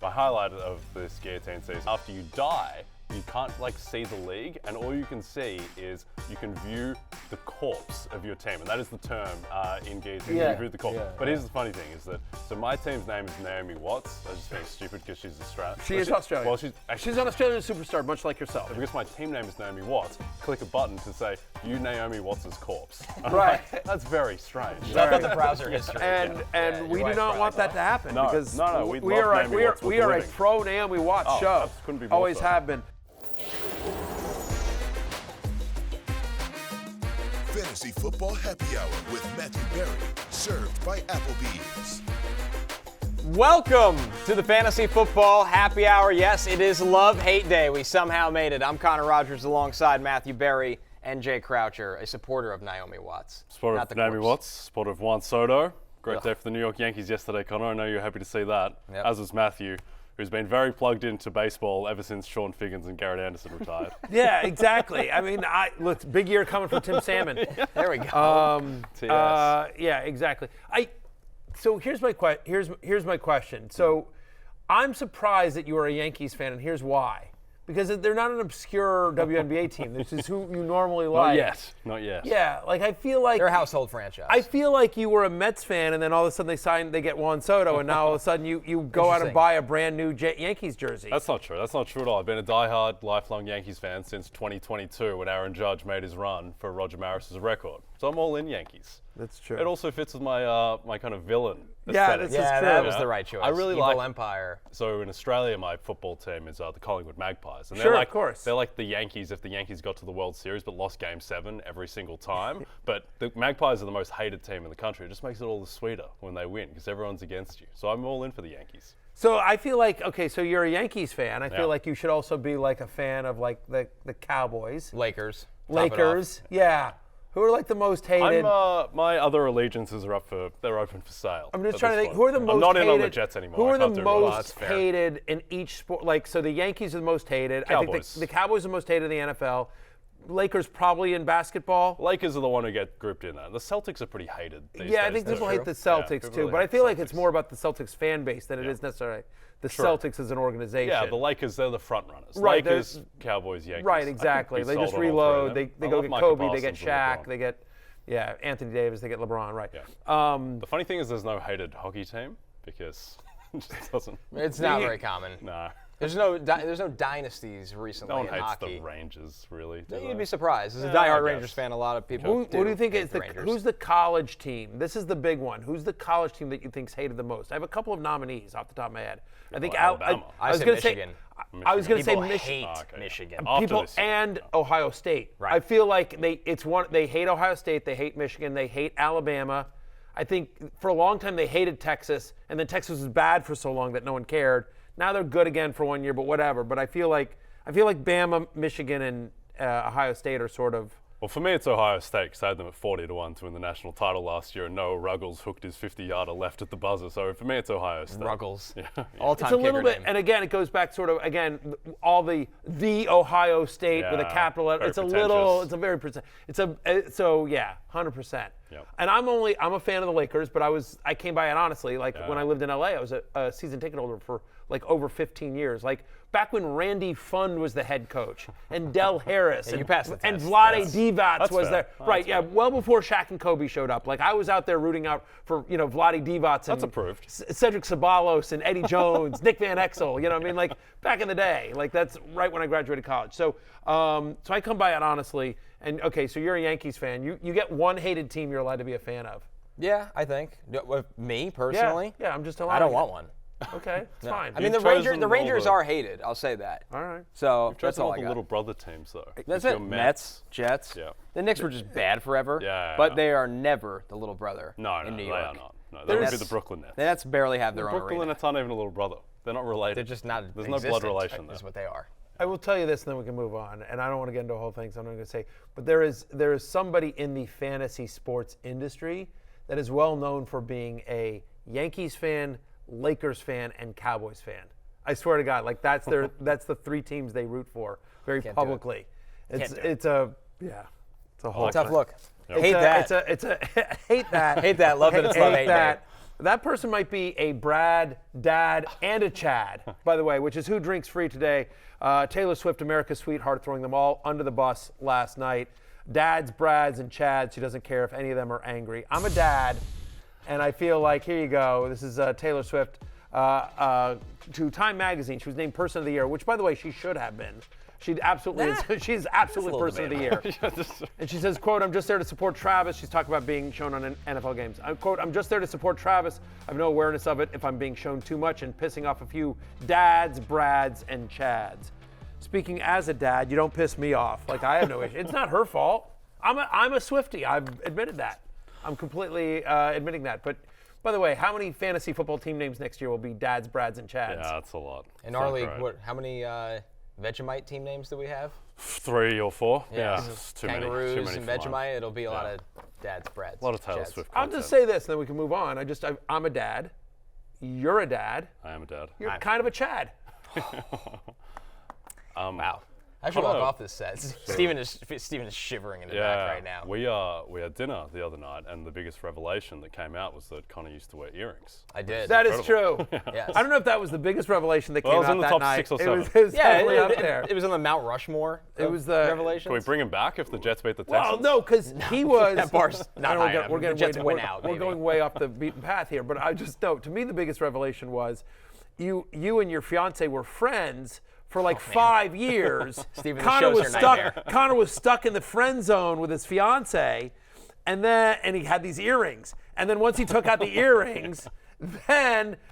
The highlight of this guillotine season, after you die, you can't see the league, and all you can see is you can view the corpse of your team, and that is the term in guillotine. You view the corpse. But here's the funny thing: is that my team's name is Naomi Watts. I was just being stupid because she's Australian. She is Australian. Well, she's an Australian superstar, much like yourself. Because my team name is Naomi Watts, click a button to say "View Naomi Watts' corpse." Right. That's very strange. Talk about the browser history. And we do not want that to happen because we are a pro Naomi Watts show. Couldn't be more Always so. have been. Fantasy Football Happy Hour with Matthew Berry, served by Applebee's. Welcome to the Fantasy Football Happy Hour. Yes, it is Love-Hate Day. We somehow made it. I'm Connor Rogers alongside Matthew Berry and Jay Croucher, a supporter of Naomi Watts. Supporter of Naomi Watts, supporter of Juan Soto. Great day for the New York Yankees yesterday, Connor. I know you're happy to see that, as is Matthew, who's been very plugged into baseball ever since Sean Figgins and Garrett Anderson retired. Yeah, exactly. I mean, look, big year coming for Tim Salmon. There we go. Yeah, exactly. So here's my question. So I'm surprised that you are a Yankees fan, and here's why. Because they're not an obscure WNBA team. This is who you normally like. Not yet. Yeah, I feel like they're a household franchise. I feel like you were a Mets fan, and then all of a sudden they get Juan Soto, and now all of a sudden you go out and buy a brand new Yankees jersey. That's not true. That's not true at all. I've been a diehard, lifelong Yankees fan since 2022 when Aaron Judge made his run for Roger Maris's record. So I'm all in Yankees. That's true. It also fits with my my kind of villain aesthetic. This is true. That was the right choice. I really Evil like Empire. So in Australia, my football team is the Collingwood Magpies, and of course. They're like the Yankees if the Yankees got to the World Series but lost Game 7 every single time. But the Magpies are the most hated team in the country. It just makes it all the sweeter when they win because everyone's against you. So I'm all in for the Yankees. So I feel like, okay, so you're a Yankees fan. I feel like you should also be a fan of the Cowboys. Lakers, yeah. Who are the most hated? My other allegiances are they're open for sale. I'm just trying to think, who are the most hated? I'm not in on the Jets anymore. Who are the most hated in each sport? So the Yankees are the most hated. Cowboys. I think the Cowboys are the most hated in the NFL. Lakers probably in basketball. Lakers are the one who get grouped in there. The Celtics are pretty hated these days. Yeah, I think people hate the Celtics too, but I feel like it's more about the Celtics fan base than it is necessarily the Celtics as an organization. Yeah, the Lakers, they're the front runners. Right, Lakers, Cowboys, Yankees. Right, exactly. They just reload. They go get Kobe, they get Shaq, they get Anthony Davis, they get LeBron, right. Yeah. The funny thing is there's no hated hockey team because it just doesn't. It's not very common. No. There's no dynasties recently in hockey. No one hates the Rangers, really. You'd be surprised. As a diehard Rangers fan, a lot of people Who do you think is Rangers. who's the college team? This is the big one. Who's the college team that you think's hated the most? I have a couple of nominees off the top of my head. I think Alabama. I was say going to Michigan. say. I was going to say People Michigan. hate Michigan. People and Ohio State. Right. I feel like they hate Ohio State, they hate Michigan, they hate Alabama. I think for a long time they hated Texas, and then Texas was bad for so long that no one cared. Now they're good again for 1 year, but whatever. But I feel like Bama, Michigan, and Ohio State are sort of. Well, for me, it's Ohio State because I had them at 40-1 to win the national title last year, and Noah Ruggles hooked his 50-yarder left at the buzzer. So for me, it's Ohio State. Ruggles. Yeah. All-time It's a little kicker bit, name. and again, it goes back sort of all the Ohio State with a capital letter. It's a little, it's a very percent. So yeah, 100%. Yep. And I'm a fan of the Lakers, but I came by it honestly. When I lived in LA, I was a season ticket holder for over 15 years. Back when Randy Fund was the head coach, and Del Harris, you passed the and test. Vlade Divac That's was fair. there. Right, yeah, well before Shaq and Kobe showed up. I was out there rooting out for Vlade Divac and That's approved. Cedric Ceballos and Eddie Jones, Nick Van Exel. You know what I mean? Back in the day. That's right when I graduated college. So I come by it honestly. And okay, so you're a Yankees fan. You get one hated team you're allowed to be a fan of. Yeah, I think. Me personally? Yeah, I'm just allowed. I don't want one. Okay, it's fine. I mean, the Rangers are hated. I'll say that. All right. So That's that's all all I the got. little brother teams, though. That's Your it. Mets, Jets. Yeah. The Knicks were just bad forever. Yeah. But they are never the little brother No, in New they York. are not. No, they would be the Brooklyn Nets. The Nets barely have their The own Brooklyn arena. Nets aren't even a little brother. They're not related. They're just not There's no blood relation there. Is what they are. I will tell you this, and then we can move on. And I don't want to get into a whole thing, so I'm not going to say. But there is somebody in the fantasy sports industry that is well known for being a Yankees fan, Lakers fan, and Cowboys fan. I swear to God, that's the three teams they root for very publicly. It's a whole Tough look. Yep. Hate that. Hate that. Hate that. Love that it's love. Hate that. That person might be a Brad, Dad, and a Chad, by the way, which is who drinks free today. Taylor Swift, America's sweetheart, throwing them all under the bus last night. Dads, Brads, and Chads. She doesn't care if any of them are angry. I'm a dad, and I feel like, here you go. This is Taylor Swift to Time Magazine. She was named Person of the Year, which, by the way, she should have been. She absolutely is. She's absolutely Person of the Year. And she says, quote, I'm just there to support Travis. She's talking about being shown on NFL games. Quote, I'm just there to support Travis. I have no awareness of it if I'm being shown too much and pissing off a few dads, Brads, and Chads. Speaking as a dad, you don't piss me off. Like, I have no issue. It's not her fault. I'm a Swiftie. I've admitted that. I'm completely admitting that. But by the way, how many fantasy football team names next year will be dads, Brads, and Chads? Yeah, that's a lot. In our league, how many Vegemite team names do we have? 3 or 4. Yeah, it's too Kangaroos many and for mine. Vegemite. It'll be a lot of dads, Brads. A lot of Taylor Chads. Swift I'll content. just say this, and then we can move on. I'm a dad. You're a dad. I am a dad. You're kind of a Chad. Wow. I should walk off this set. Steven is shivering in the back right now. We had dinner the other night, and the biggest revelation that came out was that Connor used to wear earrings. I did. That is true. Yes. I don't know if that was the biggest revelation that Well, came it was out in the that top night. 6 or It was 7. definitely up there. It was on the Mount Rushmore. It was the revelations. Can we bring him back if the Jets beat the Texans? Well, no, because he was. That bar's not high enough. We're The Jets win out, We're maybe. going way off the beaten path here, but I just know. To me, the biggest revelation was, you and your fiance were friends for like 5 years. Steven, Connor this was show's your stuck. nightmare. Connor was stuck in the friend zone with his fiance, and he had these earrings. And then once he took out the earrings,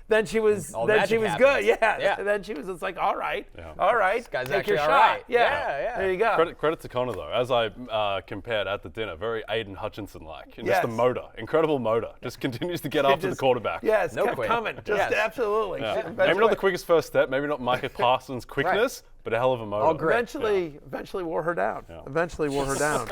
then she was All magic good. happens. Yeah. Yeah. Then she was just like, all right, Yeah. all right, guy's take your actually all shot. right. Yeah. Yeah. There you go. Credit to Connor, though. As I compared at the dinner, very Aiden Hutchinson-like. And just the Yes. motor, incredible motor. Just continues to get after the Just- quarterback. Yes, No kept quit. coming. Just Yes. absolutely. Yeah. Eventually- Maybe not the quickest first step, maybe not Micah Parsons' quickness, but a hell of a motor. All grit. Eventually wore her down. Yeah. Eventually wore her down.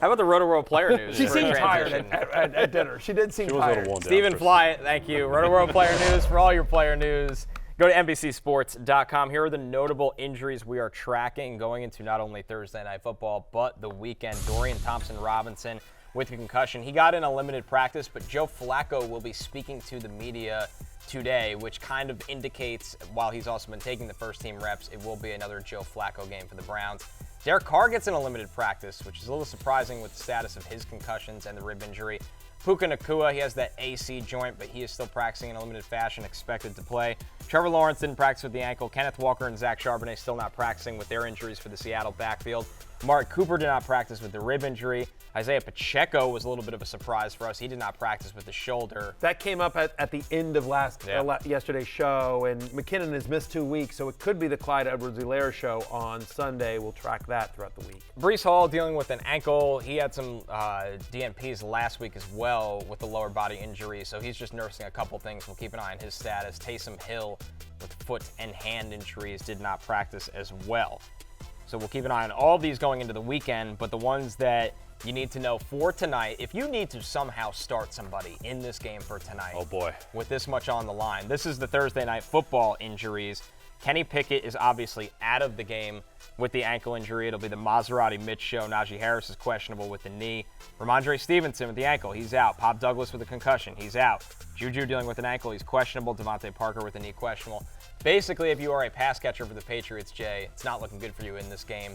How about the Rotoworld Player news? She for seemed tired transition? at dinner. She did seem She was a tired. little worn down. Stephen for a Fly, thank you. Rotoworld Player News for all your player news. Go to NBCSports.com. Here are the notable injuries we are tracking going into not only Thursday Night Football, but the weekend. Dorian Thompson-Robinson with a concussion. He got in a limited practice, but Joe Flacco will be speaking to the media today, which kind of indicates, while he's also been taking the first team reps, it will be another Joe Flacco game for the Browns. Derek Carr gets in a limited practice, which is a little surprising with the status of his concussions and the rib injury. Puka Nacua, he has that AC joint, but he is still practicing in a limited fashion, expected to play. Trevor Lawrence didn't practice with the ankle. Kenneth Walker and Zach Charbonnet still not practicing with their injuries for the Seattle backfield. Mark Cooper did not practice with the rib injury. Isiah Pacheco was a little bit of a surprise for us. He did not practice with the shoulder. That came up at the end of yesterday's show, and McKinnon has missed 2 weeks, so it could be the Clyde Edwards-Helaire show on Sunday. We'll track that throughout the week. Breece Hall dealing with an ankle. He had some DNPs last week as well with the lower body injury, so he's just nursing a couple things. We'll keep an eye on his status. Taysom Hill with foot and hand injuries did not practice as well. So we'll keep an eye on all these going into the weekend, but the ones that you need to know for tonight, if you need to somehow start somebody in this game for tonight, Oh boy. with this much on the line, this is the Thursday Night Football injuries. Kenny Pickett is obviously out of the game with the ankle injury. It'll be the Maserati Mitch show. Najee Harris is questionable with the knee. Ramondre Stevenson with the ankle, he's out. Pop Douglas with a concussion, he's out. Juju dealing with an ankle, he's questionable. Devontae Parker with a knee, questionable. Basically, if you are a pass catcher for the Patriots, Jay, it's not looking good for you in this game.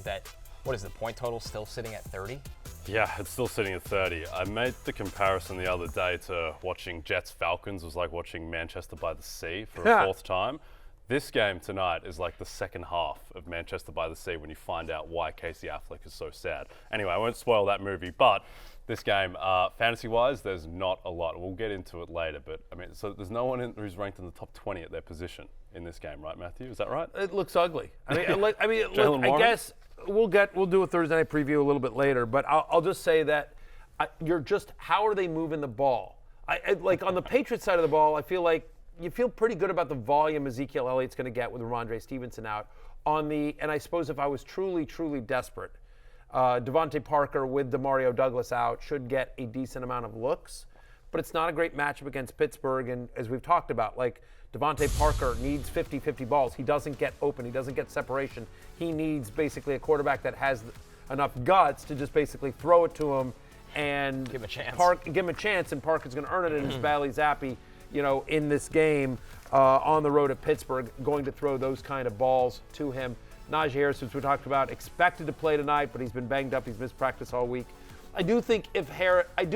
What is the point total still sitting at 30? Yeah, it's still sitting at 30. I made the comparison the other day to watching Jets-Falcons. It was like watching Manchester by the Sea for a fourth time. This game tonight is like the second half of Manchester by the Sea when you find out why Casey Affleck is so sad. Anyway, I won't spoil that movie, but this game, fantasy-wise, there's not a lot. We'll get into it later, but I mean, so there's no one who's ranked in the top 20 at their position in this game, right, Matthew? Is that right? It looks ugly. Look, Jalen I Warren? guess we'll do a Thursday night preview a little bit later, but I'll just say that how are they moving the ball? Like on the Patriots side of the ball, I feel like you feel pretty good about the volume Ezekiel Elliott's going to get with Ramondre Stevenson out. And I suppose if I was truly, truly desperate, Devontae Parker with DeMario Douglas out should get a decent amount of looks, but it's not a great matchup against Pittsburgh. And as we've talked about, like Devontae Parker needs 50-50 balls. He doesn't get open. He doesn't get separation. He needs basically a quarterback that has enough guts to just basically throw it to him and Give him a chance. Give him a chance, and Parker's going to earn it in his Bailey Zappi, in this game on the road at Pittsburgh, going to throw those kind of balls to him. Najee Harris, which we talked about, expected to play tonight, but he's been banged up. He's missed practice all week. I do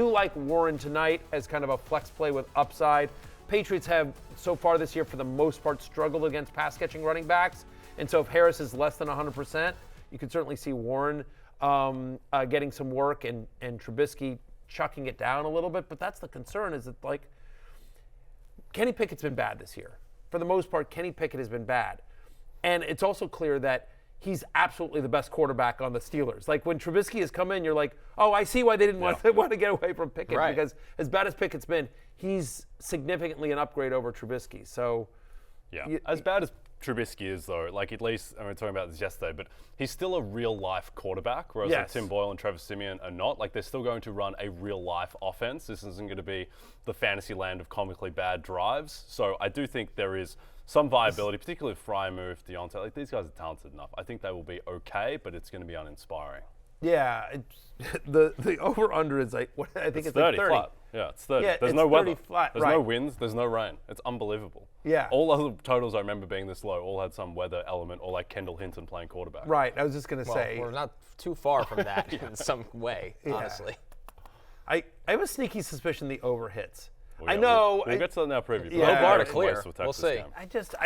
like Warren tonight as kind of a flex play with upside. Patriots have, so far this year, for the most part, struggled against pass-catching running backs. And so if Harris is less than 100%, you can certainly see Warren getting some work and Trubisky chucking it down a little bit. But that's the concern, is that, Kenny Pickett's been bad this year. For the most part, Kenny Pickett has been bad. And it's also clear that he's absolutely the best quarterback on the Steelers. Like, when Trubisky has come in, you're like, oh, I see why they didn't want to get away from Pickett. Right. Because as bad as Pickett's been, he's significantly an upgrade over Trubisky. So, as bad as Trubisky is, though, at least, we were talking about this yesterday, but he's still a real-life quarterback, whereas Tim Boyle and Trevor Siemian are not. They're still going to run a real-life offense. This isn't going to be the fantasy land of comically bad drives. So I do think there is some viability, particularly if Freiermuth, Diontae. These guys are talented enough. I think they will be okay, but it's going to be uninspiring. Yeah, the over/under is I think it's 30. 30 flat. Yeah, it's 30. Yeah, There's it's no 30 weather. flat, There's no winds. There's no rain. It's unbelievable. Yeah. All other totals I remember being this low all had some weather element, or like Kendall Hinton playing quarterback. Right. I was just going to say. We're not too far from that in some way, honestly. I have a sneaky suspicion the over hits. Well, I know. We'll get to that now preview. Yeah. No bar to clear. We'll see. I just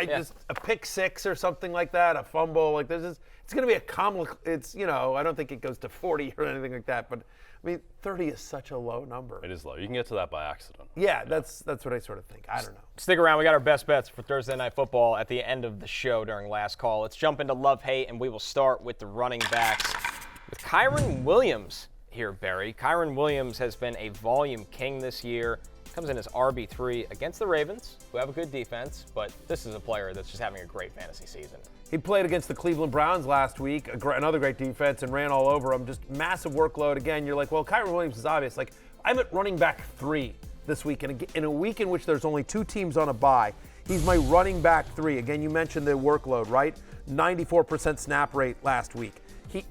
a pick six or something like that, a fumble. It's going to be a comic. It's, I don't think it goes to 40 or anything like that. But, 30 is such a low number. It is low. You can get to that by accident. Yeah, that's what I sort of think. I don't know. Stick around. We got our best bets for Thursday Night Football at the end of the show during last call. Let's jump into love-hate, and we will start with the running backs. With Kyren Williams here, Barry. Kyren Williams has been a volume king this year. Comes in as RB3 against the Ravens, who have a good defense, but this is a player that's just having a great fantasy season. He played against the Cleveland Browns last week, another great defense, and ran all over them. Just massive workload. Again, you're like, well, Kyren Williams is obvious. I'm at running back 3 this week, and in a week in which there's only 2 teams on a bye, he's my running back 3. Again, you mentioned the workload, right? 94% snap rate last week.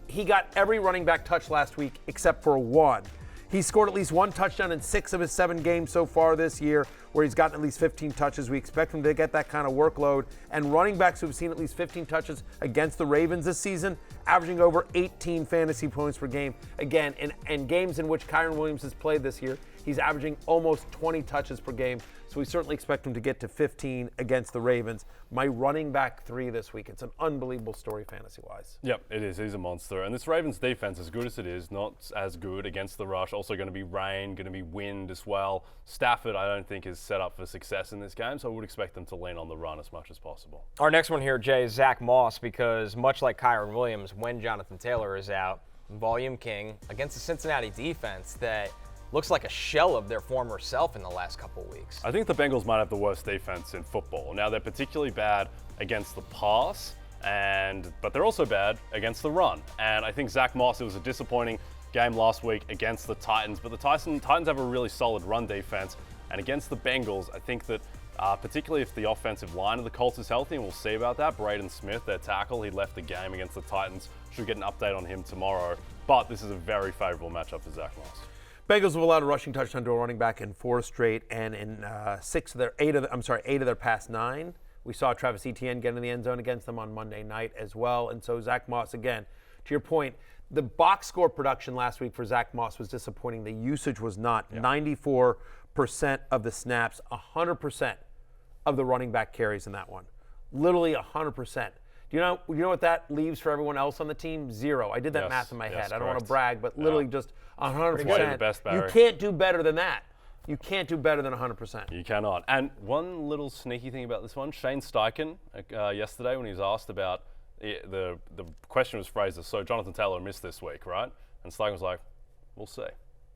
He got every running back touch last week except for 1. He scored at least 1 touchdown in 6 of his 7 games so far this year, where he's gotten at least 15 touches. We expect him to get that kind of workload. And running backs who've seen at least 15 touches against the Ravens this season, averaging over 18 fantasy points per game. Again, in games in which Kyren Williams has played this year, he's averaging almost 20 touches per game. So we certainly expect him to get to 15 against the Ravens. My running back 3 this week. It's an unbelievable story fantasy-wise. Yep, it is. He's a monster. And this Ravens defense, as good as it is, not as good against the rush. Also going to be rain, going to be wind as well. Stafford, I don't think, is set up for success in this game, so I would expect them to lean on the run as much as possible. Our next one here, Jay, is Zack Moss, because much like Kyren Williams, when Jonathan Taylor is out, volume king against the Cincinnati defense that looks like a shell of their former self in the last couple weeks. I think the Bengals might have the worst defense in football. Now, they're particularly bad against the pass, but they're also bad against the run. And I think Zack Moss, it was a disappointing game last week against the Titans, but the Titans have a really solid run defense. And against the Bengals, I think that particularly if the offensive line of the Colts is healthy, and we'll see about that, Braden Smith, their tackle, he left the game against the Titans. Should get an update on him tomorrow. But this is a very favorable matchup for Zack Moss. Bengals have allowed a rushing touchdown to a running back in 4 straight, and in 8 of their past 9. We saw Travis Etienne get in the end zone against them on Monday night as well. And so Zack Moss, again, to your point, the box score production last week for Zack Moss was disappointing. The usage was not. Yeah. 94% of the snaps, 100% of the running back carries in that one. Literally 100%. Do you know what that leaves for everyone else on the team? 0. I did that math in my head. I don't want to brag, but literally just 100%. You can't do better than that. You can't do better than 100%. You cannot. And one little sneaky thing about this one, Shane Steichen, yesterday when he was asked about the question was phrased as, so Jonathan Taylor missed this week, right? And Steichen was like, we'll see.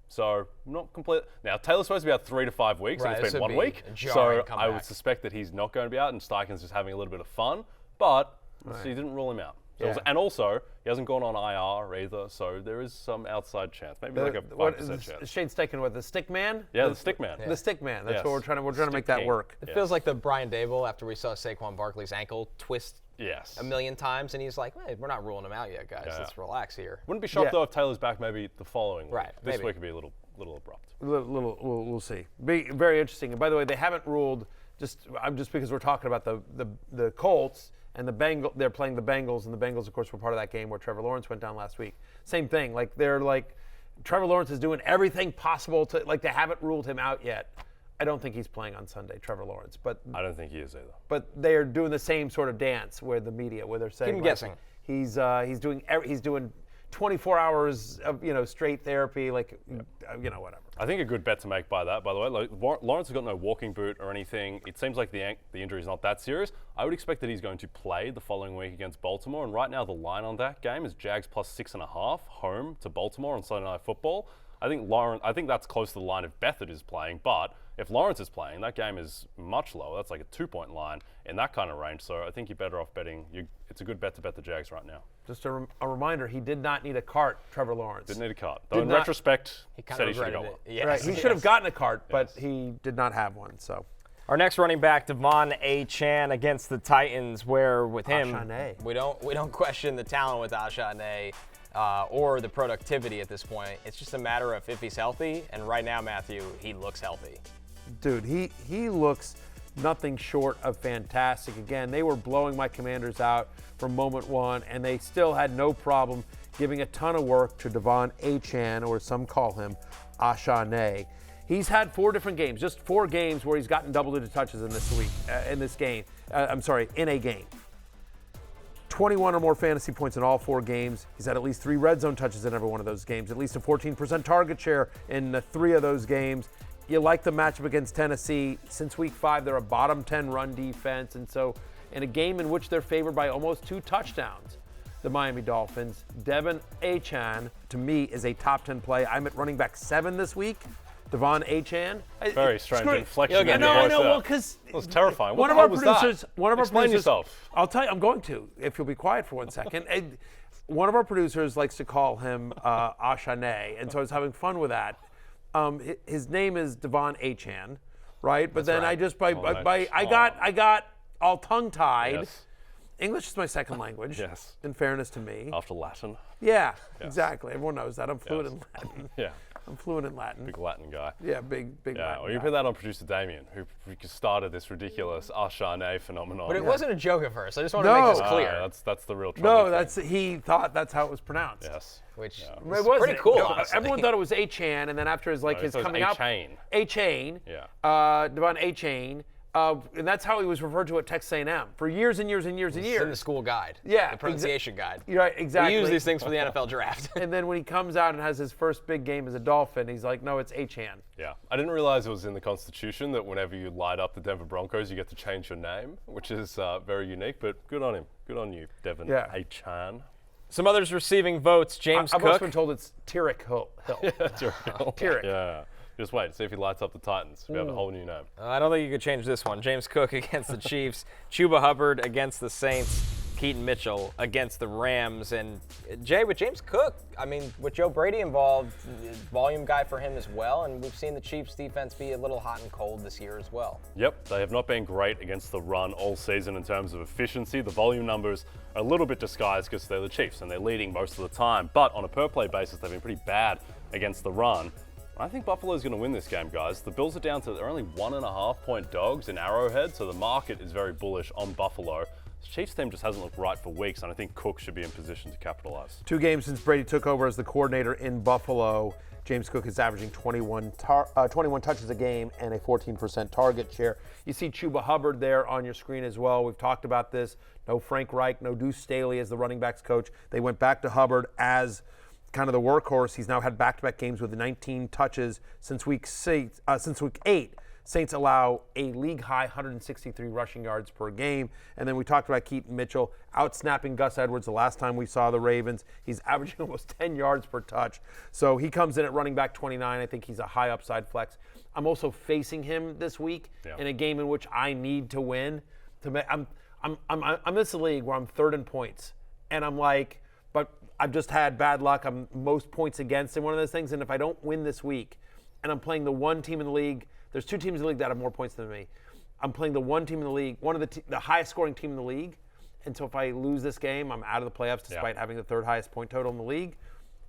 So not complete. Now Taylor's supposed to be out 3 to 5 weeks, and it's been 1 week. So I would suspect that he's not going to be out, and Steichen's just having a little bit of fun. But so he didn't rule him out. So and also, he hasn't gone on IR either, so there is some outside chance. Maybe like a 5% chance. Shane Steichen, what, the stick man? Yeah, the stick man. The stick man. That's what we're trying to make that work. It feels like the Brian Dable after we saw Saquon Barkley's ankle twist a million times, and he's like, hey, we're not ruling him out yet, guys. Let's relax here. Wouldn't be shocked, though, if Taylor's back maybe the following week. Right. This week would be a little little abrupt. We'll see. Be very interesting. And by the way, they haven't ruled just because we're talking about the Colts and they're playing the Bengals, and the Bengals, of course, were part of that game where Trevor Lawrence went down last week. Same thing. Like Trevor Lawrence is doing everything possible to they haven't ruled him out yet. I don't think he's playing on Sunday, Trevor Lawrence, but I don't think he is either. But they are doing the same sort of dance where the media, where they're saying, I'm guessing he's doing 24 hours of straight therapy, whatever. I think a good bet to make by the way, Lawrence has got no walking boot or anything. It seems like the injury is not that serious. I would expect that he's going to play the following week against Baltimore, and right now the line on that game is Jags plus 6.5 home to Baltimore on Sunday Night Football. I think that's close to the line if Beathard is playing, but if Lawrence is playing, that game is much lower. That's like a 2-point line in that kind of range. So I think you're better off betting. It's a good bet to bet the Jags right now. Just a reminder, he did not need a cart, Trevor Lawrence. Didn't need a cart. Though in retrospect, he said he should have got one. Yes. Right, he should have gotten a cart, but he did not have one. So our next running back, Achane against the Titans, where with him, Achane. we don't question the talent with Achane. Or the productivity at this point. It's just a matter of if he's healthy, and right now, Matthew, he looks healthy. Dude, he looks nothing short of fantastic. Again, they were blowing my Commanders out from moment one, and they still had no problem giving a ton of work to Achane, or some call him Achane. He's had 4 different games, just 4 games where he's gotten double-digit touches in a game. 21 or more fantasy points in all 4 games. He's had at least 3 red zone touches in every one of those games, at least a 14% target share in 3 of those games. You like the matchup against Tennessee. Since week 5, they're a bottom 10 run defense, and so in a game in which they're favored by almost 2 touchdowns, the Miami Dolphins, Achane, to me, is a top 10 play. I'm at running back 7 this week. Achane. Very strange inflection. I know. Well, because it was terrifying. One of our producers. Explain yourself. I'll tell you. I'm going to, if you'll be quiet for 1 second. One of our producers likes to call him Achane, and so I was having fun with that. His name is Achane, right? But then I just I got all tongue-tied. Yes. English is my second language. Yes. In fairness to me. After Latin. Yeah, exactly. Everyone knows that. I'm fluent in Latin. Yeah. I'm fluent in Latin. Big Latin guy. Yeah, big Yeah, Latin well, you guy. put that on producer Damien, who started this ridiculous Achane phenomenon. But it wasn't a joke at first. I just want to make this clear. That's the real trouble. No, he thought that's how it was pronounced. Yes. Which It is wasn't. pretty cool, No, honestly. everyone thought it was Achane, and then after his So coming it's out, Achane, Yeah. Achane, and that's how he was referred to at Texas A&M for years and years and years and It's in the years. school guide. Yeah, The pronunciation guide. You're right, exactly. We use these things for the NFL draft. And then when he comes out and has his first big game as a Dolphin, he's like, no, it's Achane. Yeah. I didn't realize it was in the Constitution that whenever you light up the Denver Broncos, you get to change your name, which is very unique, but good on him. Good on you, Devin Achane. Some others receiving votes. James I've Cook. also been told it's Tyrick Hill. Tyrick. Yeah. Just wait, see if he lights up the Titans. We have a whole new name. I don't think you could change this one. James Cook against the Chiefs. Chuba Hubbard against the Saints. Keaton Mitchell against the Rams. And Jay, with James Cook, I mean, with Joe Brady involved, volume guy for him as well. And we've seen the Chiefs defense be a little hot and cold this year as well. Yep, they have not been great against the run all season in terms of efficiency. The volume numbers are a little bit disguised because they're the Chiefs and they're leading most of the time. But on a per play basis, they've been pretty bad against the run. I think Buffalo's going to win this game, guys. The Bills are down to, they're only 1.5-point dogs in Arrowhead, so the market is very bullish on Buffalo. The Chiefs team just hasn't looked right for weeks, and I think Cook should be in position to capitalize. 2 games since Brady took over as the coordinator in Buffalo, James Cook is averaging 21 touches a game and a 14% target share. You see Chuba Hubbard there on your screen as well. We've talked about this. No Frank Reich, no Deuce Staley as the running backs coach. They went back to Hubbard as kind of the workhorse. He's now had back-to-back games with 19 touches since week 8. Saints allow a league-high 163 rushing yards per game. And then we talked about Keaton Mitchell out-snapping Gus Edwards the last time we saw the Ravens. He's averaging almost 10 yards per touch. So he comes in at running back 29. I think he's a high upside flex. I'm also facing him this week in a game in which I need to win. I'm in this league where I'm 3rd in points. And I'm like, but I've just had bad luck. I'm most points against in one of those things. And if I don't win this week, and I'm playing the one team in the league, there's 2 teams in the league that have more points than me. I'm playing the one team in the league, one of the highest scoring team in the league. And so if I lose this game, I'm out of the playoffs despite having the 3rd highest point total in the league.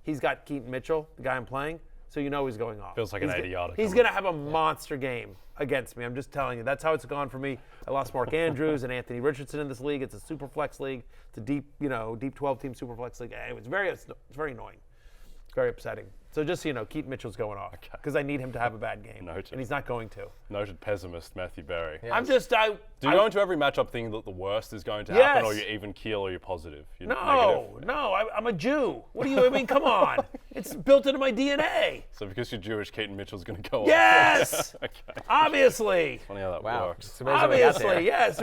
He's got Keaton Mitchell, the guy I'm playing, so you know he's going off. Feels like an 80-yarder. He's going to have a monster game against me. I'm just telling you. That's how it's gone for me. I lost Mark Andrews and Anthony Richardson in this league. It's a super flex league. It's a deep 12-team super flex league. It's very annoying. It's very upsetting. So just so you know, Keaton Mitchell's going off because I need him to have a bad game, Noted. and he's not going to. Noted pessimist Matthew Berry. Yes. Do you go into every matchup thinking that the worst is going to happen, or you're even keel, or you're positive? You're negative? No, I'm a Jew. What do you? I mean, come on. It's built into my DNA. So because you're Jewish, Keaton Mitchell's going to go Yes. off. Okay. Obviously. Funny how that works. It's amazing we got there. Obviously, yes.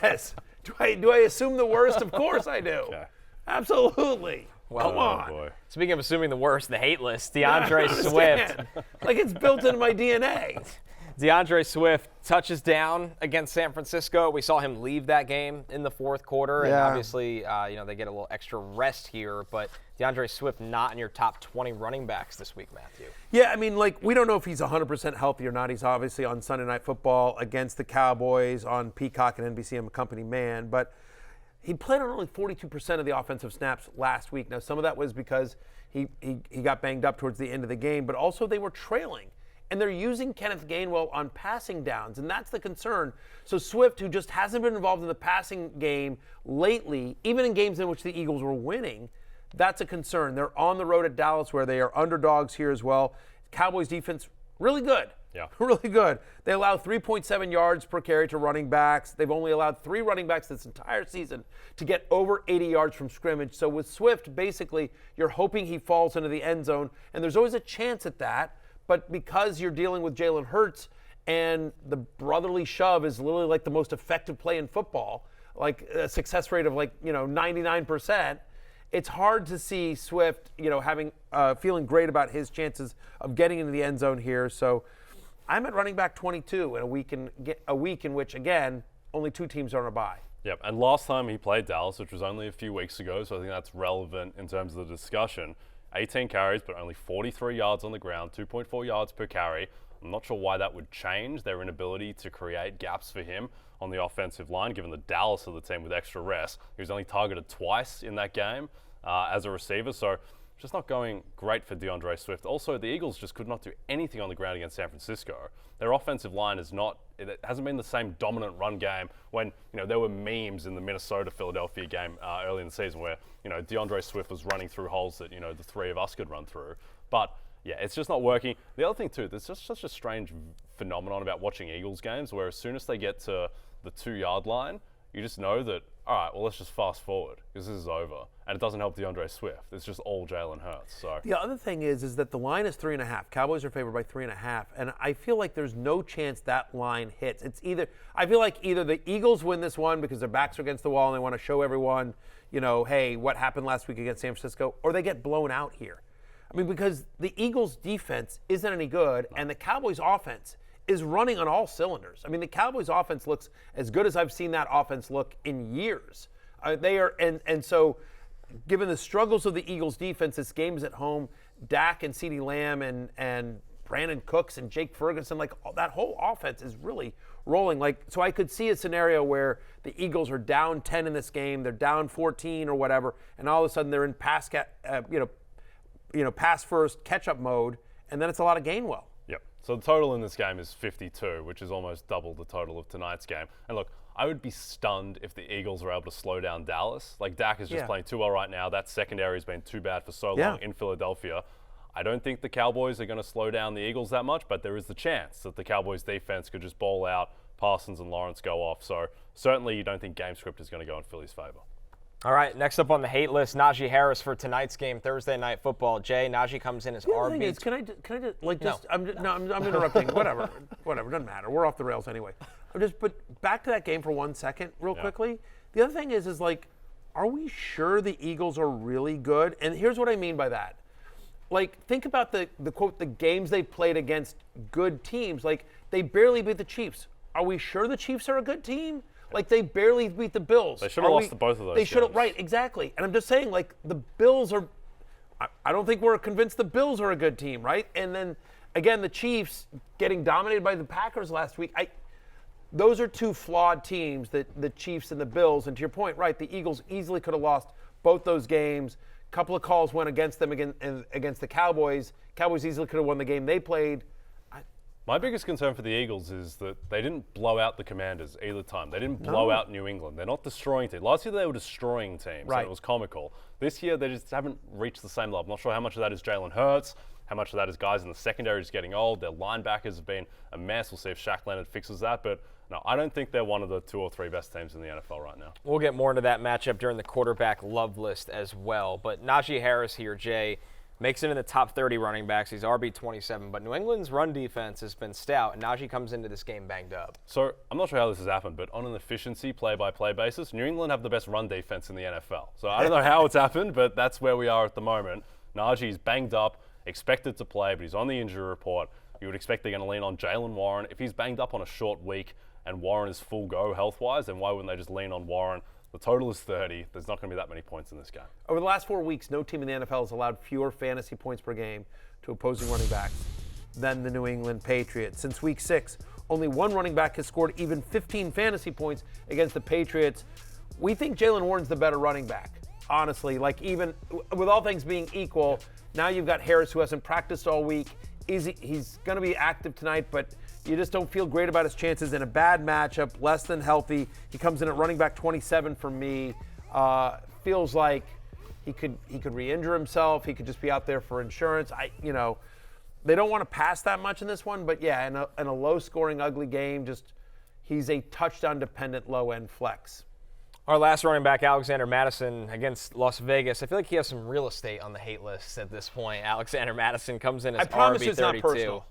Yes. Do I assume the worst? Of course I do. Okay. Absolutely. Well, come on. Boy. Speaking of assuming the worst, the hate list, DeAndre Swift. Like it's built into my DNA. DeAndre Swift touches down against San Francisco. We saw him leave that game in the fourth quarter, and obviously, they get a little extra rest here. But DeAndre Swift not in your top 20 running backs this week, Matthew. Yeah, I mean, we don't know if he's 100% healthy or not. He's obviously on Sunday Night Football against the Cowboys on Peacock and NBC. I'm a company man, but he played on only 42% of the offensive snaps last week. Now, some of that was because he got banged up towards the end of the game, but also they were trailing. And they're using Kenneth Gainwell on passing downs, and that's the concern. So Swift, who just hasn't been involved in the passing game lately, even in games in which the Eagles were winning, that's a concern. They're on the road at Dallas, where they are underdogs here as well. Cowboys defense, really good. Yeah. Really good. They allow 3.7 yards per carry to running backs. They've only allowed 3 running backs this entire season to get over 80 yards from scrimmage. So with Swift, basically, you're hoping he falls into the end zone, and there's always a chance at that. But because you're dealing with Jalen Hurts and the brotherly shove is literally like the most effective play in football, like a success rate of 99%, it's hard to see Swift, feeling great about his chances of getting into the end zone here. So I'm at running back 22 in a week in which, again, only 2 teams are on a bye. Yep, and last time he played Dallas, which was only a few weeks ago, so I think that's relevant in terms of the discussion. 18 carries, but only 43 yards on the ground, 2.4 yards per carry. I'm not sure why that would change their inability to create gaps for him on the offensive line, given the Dallas of the team with extra rest. He was only targeted twice in that game as a receiver, so just not going great for DeAndre Swift. Also, the Eagles just could not do anything on the ground against San Francisco. Their offensive line it hasn't been the same dominant run game when, there were memes in the Minnesota-Philadelphia game early in the season where, DeAndre Swift was running through holes that, the 3 of us could run through. But, yeah, it's just not working. The other thing, too, there's just such a strange phenomenon about watching Eagles games where as soon as they get to the 2-yard line, you just know that, all right, well, let's just fast forward because this is over. And it doesn't help DeAndre Swift. It's just all Jalen Hurts. So the other thing is that the line is 3.5. Cowboys are favored by 3.5. And I feel like there's no chance that line hits. I feel like either the Eagles win this one because their backs are against the wall and they want to show everyone, hey, what happened last week against San Francisco, or they get blown out here. I mean, because the Eagles' defense isn't any good, and the Cowboys' offense is running on all cylinders. I mean, the Cowboys' offense looks as good as I've seen that offense look in years. They are, and so, given the struggles of the Eagles' defense, this game is at home. Dak and CeeDee Lamb and Brandon Cooks and Jake Ferguson, that whole offense is really rolling. So I could see a scenario where the Eagles are down 10 in this game, they're down 14 or whatever, and all of a sudden they're in pass first catch-up mode, and then it's a lot of Gainwell. Yep. So the total in this game is 52, which is almost double the total of tonight's game. And look, I would be stunned if the Eagles are able to slow down Dallas. Dak is just playing too well right now. That secondary has been too bad for so long in Philadelphia. I don't think the Cowboys are going to slow down the Eagles that much, but there is the chance that the Cowboys defense could just bowl out, Parsons and Lawrence go off. So certainly you don't think game script is going to go in Philly's favor. All right, next up on the hate list, Najee Harris for tonight's game, Thursday Night Football. Jay, Najee comes in as RB. Can I just I'm interrupting. Whatever, doesn't matter. We're off the rails anyway. But back to that game for 1 second, real quickly. The other thing is are we sure the Eagles are really good? And here's what I mean by that. Think about the quote, the games they played against good teams. They barely beat the Chiefs. Are we sure the Chiefs are a good team? They barely beat the Bills. They should have lost to both of those They should have, games. right, exactly. And I'm just saying, the Bills are, I don't think we're convinced the Bills are a good team, right? And then, again, the Chiefs getting dominated by the Packers last week. Those are 2 flawed teams, the Chiefs and the Bills. And to your point, right, the Eagles easily could have lost both those games, couple of calls went against them against the Cowboys. Cowboys easily could have won the game they played. My biggest concern for the Eagles is that they didn't blow out the Commanders either time. They didn't blow out New England. They're not destroying teams. Last year they were destroying teams, and it was comical. This year they just haven't reached the same level. I'm not sure how much of that is Jalen Hurts, how much of that is guys in the secondary just getting old. Their linebackers have been a mess. We'll see if Shaq Leonard fixes that. But no, I don't think they're one of the 2 or 3 best teams in the NFL right now. We'll get more into that matchup during the quarterback love list as well. But Najee Harris here, Jay, makes it in the top 30 running backs. He's RB27. But New England's run defense has been stout, and Najee comes into this game banged up. So I'm not sure how this has happened, but on an efficiency play-by-play basis, New England have the best run defense in the NFL. So I don't know how it's happened, but that's where we are at the moment. Najee's banged up, expected to play, but he's on the injury report. You would expect they're going to lean on Jaylen Warren. If he's banged up on a short week and Warren is full go health-wise, then why wouldn't they just lean on Warren? The total is 30. There's not going to be that many points in this game. Over the last 4 weeks, no team in the NFL has allowed fewer fantasy points per game to opposing running backs than the New England Patriots. Since week 6, only one running back has scored even 15 fantasy points against the Patriots. We think Jaylen Warren's the better running back, honestly. Like, even with all things being equal, now you've got Harris, who hasn't practiced all week. He's going to be active tonight, but you just don't feel great about his chances in a bad matchup, less than healthy. He comes in at running back 27 for me. Feels like he could re-injure himself. He could just be out there for insurance. They don't want to pass that much in this one, but yeah, in a low-scoring, ugly game, just he's a touchdown-dependent low-end flex. Our last running back, Alexander Mattison, against Las Vegas. I feel like he has some real estate on the hate list at this point. Alexander Mattison comes in as RB32. I promise you it's not personal.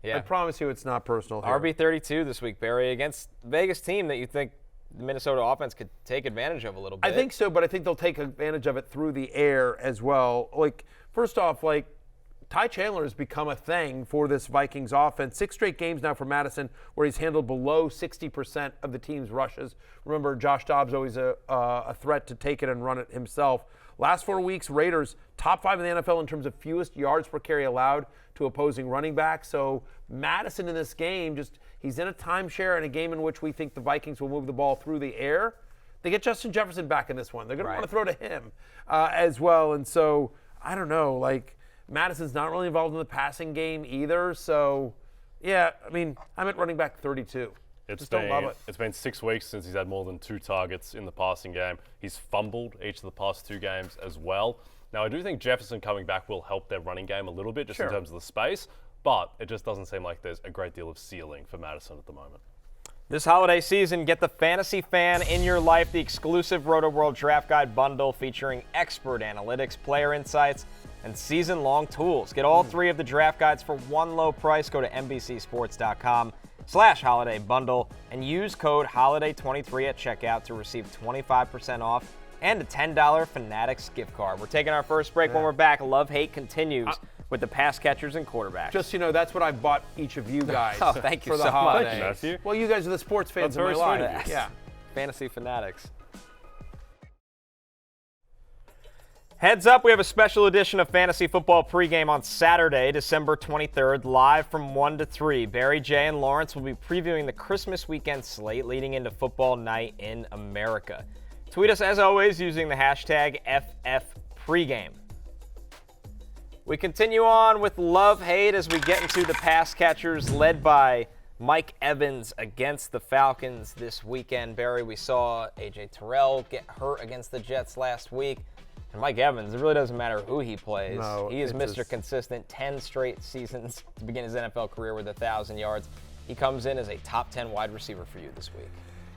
Yeah. I promise you it's not personal here. RB32 this week, Barry, against Vegas team that you think the Minnesota offense could take advantage of a little bit. I think so, but I think they'll take advantage of it through the air as well. Like, first off, Ty Chandler has become a thing for this Vikings offense. 6 straight games now for Mattison where he's handled below 60% of the team's rushes. Remember, Josh Dobbs always a threat to take it and run it himself. Last 4 weeks, Raiders top 5 in the NFL in terms of fewest yards per carry allowed to opposing running backs. So Mattison in this game, he's in a timeshare in a game in which we think the Vikings will move the ball through the air. They get Justin Jefferson back in this one. They're going to want to throw to him as well. And so, I don't know, Madison's not really involved in the passing game either. So, yeah, I'm at running back 32. Don't love it. It's been 6 weeks since he's had more than 2 targets in the passing game. He's fumbled each of the past 2 games as well. Now, I do think Jefferson coming back will help their running game a little bit just in terms of the space, but it just doesn't seem like there's a great deal of ceiling for Mattison at the moment. This holiday season, get the fantasy fan in your life, the exclusive Rotoworld Draft Guide bundle featuring expert analytics, player insights, and season-long tools. Get all 3 of the draft guides for one low price. Go to NBCSports.com/holiday bundle and use code HOLIDAY23 at checkout to receive 25% off and a $10 Fanatics gift card. We're taking our first break. When we're back, love-hate continues with the pass catchers and quarterbacks. Just so you know, that's what I bought each of you guys oh, thank you for the so holidays. much. Matthew. Well, you guys are the sports fans That's in my very life. sweet. Yeah. Fantasy Fanatics. Heads up, we have a special edition of Fantasy Football pregame on Saturday, December 23rd, live from 1 to 3. Barry, Jay, and Lawrence will be previewing the Christmas weekend slate leading into football night in America. Tweet us, as always, using the hashtag FFPregame. We continue on with love-hate as we get into the pass catchers led by Mike Evans against the Falcons this weekend. Barry, we saw A.J. Terrell get hurt against the Jets last week. And Mike Evans, it really doesn't matter who he plays. No, he is Mr. Consistent, 10 straight seasons to begin his NFL career with 1,000 yards. He comes in as a top 10 wide receiver for you this week.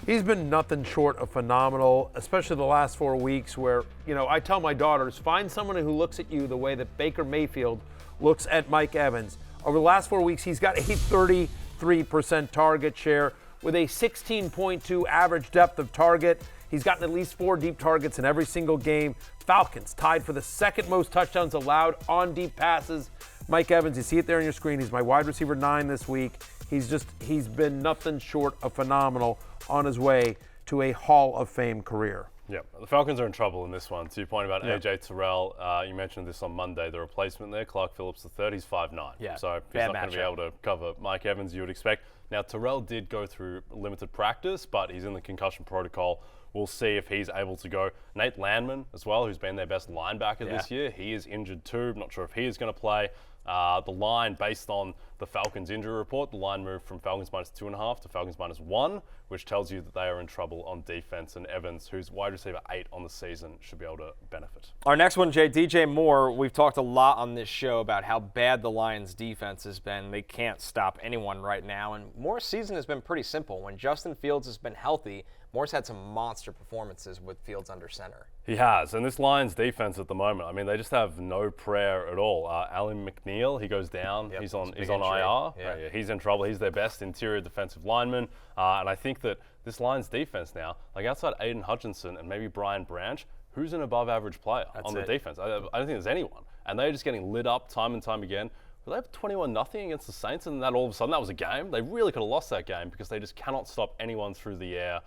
He's been nothing short of phenomenal, especially the last 4 weeks where, I tell my daughters, find someone who looks at you the way that Baker Mayfield looks at Mike Evans. Over the last 4 weeks, he's got a 33% target share with a 16.2 average depth of target. He's gotten at least 4 deep targets in every single game. Falcons tied for the second most touchdowns allowed on deep passes. Mike Evans, you see it there on your screen. He's my wide receiver 9 this week. He's been nothing short of phenomenal on his way to a Hall of Fame career. Yeah, the Falcons are in trouble in this one. To your point about A.J. Terrell, you mentioned this on Monday, the replacement there, Clark Phillips III, he's 5'9". Yeah, so he's not going to be able to cover Mike Evans, you would expect. Now, Terrell did go through limited practice, but he's in the concussion protocol. We'll see if he's able to go. Nate Landman as well, who's been their best linebacker this year. He is injured too. Not sure if he is going to play. The line, based on the Falcons injury report, the line moved from Falcons -2.5 to Falcons -1, which tells you that they are in trouble on defense. And Evans, who's wide receiver 8 on the season, should be able to benefit. Our next one, DJ Moore. We've talked a lot on this show about how bad the Lions' defense has been. They can't stop anyone right now. And Moore's season has been pretty simple. When Justin Fields has been healthy, Moore's had some monster performances with Fields under center. He has, and this Lions defense at the moment, I mean, they just have no prayer at all. Alan McNeil, he goes down. He's on IR. Yeah, he's in trouble. He's their best interior defensive lineman, and I think that this Lions defense now, like outside Aiden Hutchinson and maybe Brian Branch, who's an above-average player on the defense? I don't think there's anyone, and they're just getting lit up time and time again. They have 21-0 against the Saints, and that all of a sudden that was a game. They really could have lost that game because they just cannot stop anyone through the air.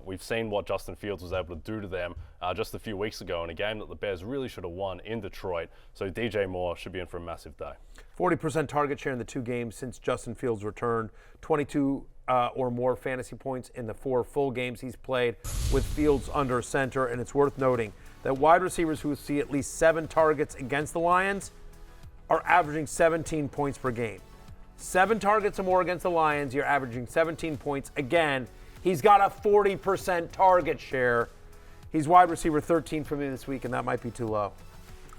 We've seen what Justin Fields was able to do to them just a few weeks ago in a game that the Bears really should have won in Detroit. So DJ Moore should be in for a massive day. 40% target share in the 2 games since Justin Fields returned. 22 or more fantasy points in the 4 full games he's played with Fields under center. And it's worth noting that wide receivers who see at least 7 targets against the Lions are averaging 17 points per game. 7 targets or more against the Lions, you're averaging 17 points. Again, he's got a 40% target share. He's wide receiver 13 for me this week, and that might be too low.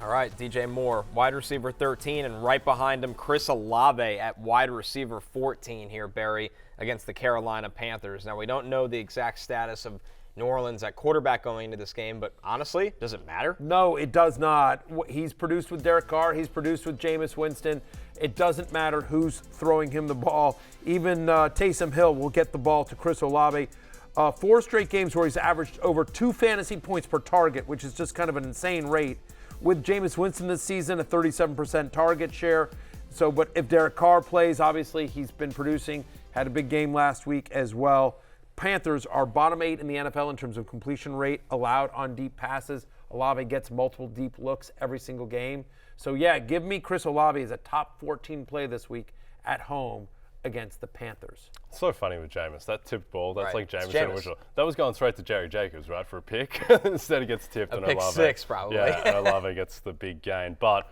All right, DJ Moore, wide receiver 13, and right behind him, Chris Olave at wide receiver 14 here, Barry, against the Carolina Panthers. Now, we don't know the exact status of New Orleans at quarterback going into this game, but honestly, does it matter? No, it does not. He's produced with Derek Carr. He's produced with Jameis Winston. It doesn't matter who's throwing him the ball. Even Taysom Hill will get the ball to Chris Olave. 4 straight games where he's averaged over 2 fantasy points per target, which is just kind of an insane rate. With Jameis Winston this season, a 37% target share. So, but if Derek Carr plays, obviously he's been producing. Had a big game last week as well. Panthers are bottom 8 in the NFL in terms of completion rate allowed on deep passes. Olave gets multiple deep looks every single game. So, yeah, give me Chris Olave as a top 14 play this week at home against the Panthers. It's so funny with Jameis. That tipped ball, that's like Jameis. Jameis. That was going straight to Jerry Jacobs, right, for a pick. Instead it gets tipped and pick Olave. 6 probably. Yeah, and Olave gets the big gain. But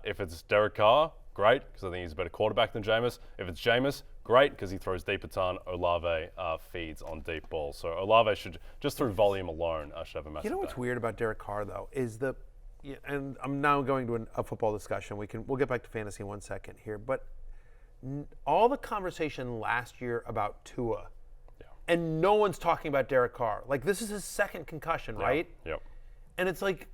if it's Derek Carr, great, because I think he's a better quarterback than Jameis. If it's Jameis, great, because he throws deep a ton. Olave feeds on deep balls. So Olave should, just through volume alone, should have a massive You know what's day. weird about Derek Carr, though, is and I'm now going to a football discussion. We'll get back to fantasy in 1 second here, but all the conversation last year about Tua, and no one's talking about Derek Carr. Like, this is his 2nd concussion, right? Yep. And it's like,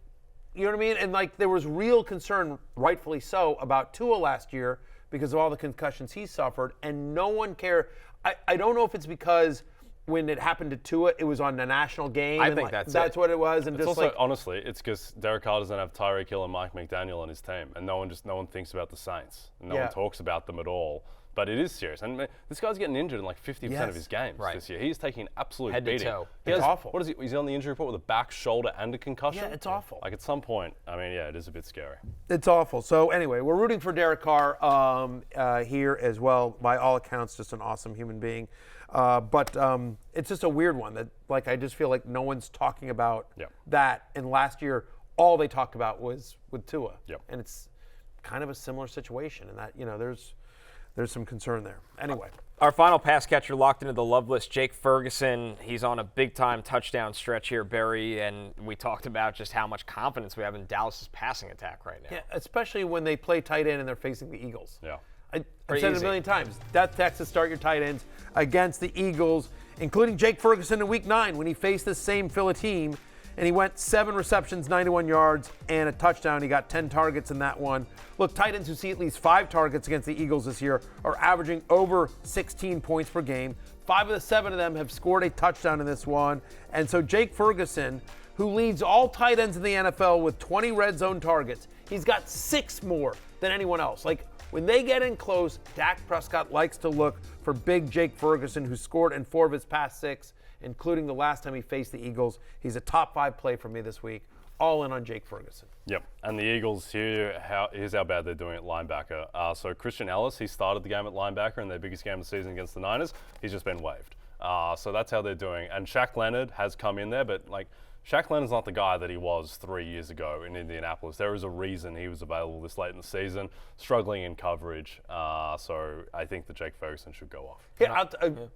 you know what I mean? And like, there was real concern, rightfully so, about Tua last year because of all the concussions he suffered, and no one cared. I don't know if it's because when it happened to Tua, it was on a national game. I think that's what it was. And It's just also, honestly, it's because Derek Carr doesn't have Tyreek Hill and Mike McDaniel on his team, and no one thinks about the Saints, and no one talks about them at all. But it is serious, and this guy's getting injured in like 50% of his games this year. He's taking an absolute Head to beating. toe. It's awful. What is he? He's on the injury report with a back, shoulder, and a concussion. Yeah, it's awful. Like at some point, I mean, yeah, it is a bit scary. It's awful. So anyway, we're rooting for Derek Carr here as well. By all accounts, just an awesome human being. But it's just a weird one that, like, I just feel like no one's talking about that. And last year, all they talked about was with Tua. And it's kind of a similar situation in that, there's some concern there. Anyway. Our final pass catcher locked into the love list, Jake Ferguson. He's on a big-time touchdown stretch here, Barry, and we talked about just how much confidence we have in Dallas's passing attack right now. Yeah, especially when they play tight end and they're facing the Eagles. Yeah. I've said it a million times. Death Texas, start your tight ends against the Eagles, including Jake Ferguson in Week 9 when he faced this same Philly team, and he went 7 receptions, 91 yards, and a touchdown. He got 10 targets in that one. Look, tight ends who see at least 5 targets against the Eagles this year are averaging over 16 points per game. 5 of the 7 of them have scored a touchdown in this one. And so Jake Ferguson, who leads all tight ends in the NFL with 20 red zone targets, he's got 6 more than anyone else. Like, when they get in close, Dak Prescott likes to look for big Jake Ferguson, who scored in 4 of his past 6, including the last time he faced the Eagles. He's a top 5 play for me this week. all in on Jake Ferguson. Yep, and the Eagles, here's how bad they're doing at linebacker. So Christian Ellis, he started the game at linebacker in their biggest game of the season against the Niners. He's just been waived. So that's how they're doing. And Shaq Leonard has come in there, but Shaq Leonard's not the guy that he was 3 years ago in Indianapolis. There is a reason he was available this late in the season, struggling in coverage. So I think that Jake Ferguson should go off. Yeah,